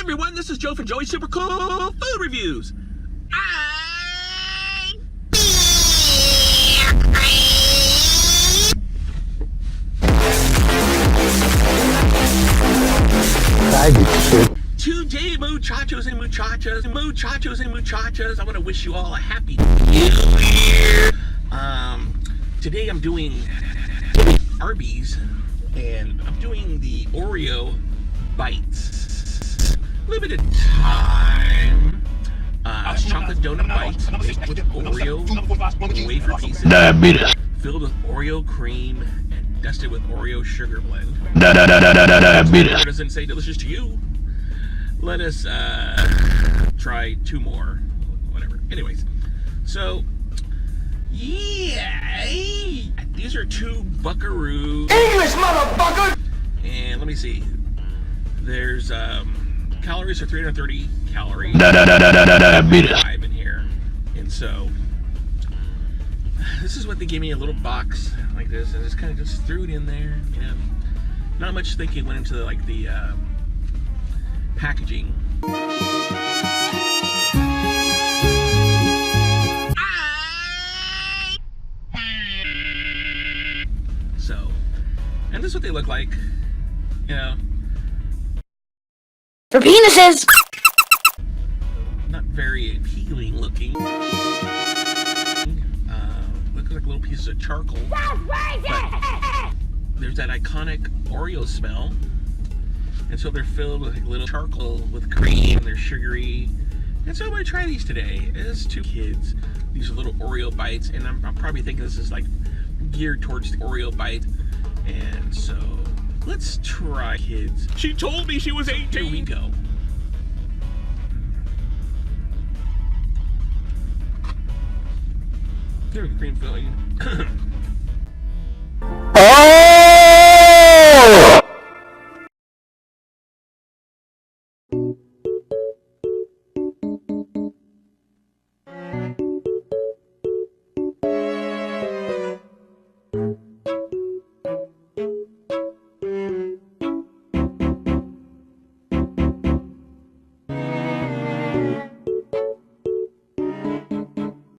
everyone, this is Joe from Joey's Super Cool Food Reviews. Today, muchachos and muchachas, I want to wish you all a happy New Year. Today I'm doing Arby's, and I'm doing the Oreo bites. Limited time. Chocolate donut bites baked with Oreo wafer pieces. Diabetes. Filled with Oreo cream and dusted with Oreo sugar blend. Diabetes. It doesn't say delicious to you. Let us try two more. Whatever. Anyways, so yeah, these are two buckaroo. English, motherfucker! And let me see. There's calories are 330 calories. Diabetes. 5 in here. And so this is what they gave me, a little box like this, and just kind of just threw it in there, you know. Not much thinking went into the packaging. So, and this is what they look like, you know. For penises! Not very appealing looking. Looks like little pieces of charcoal. But there's that iconic Oreo smell. And so they're filled with like little charcoal with cream. They're sugary. And so I'm going to try these today. As two kids, these are little Oreo bites. And I'm probably thinking this is like geared towards the Oreo bite. And so let's try, kids. She told me she was 18. Here we go. Here's the cream filling.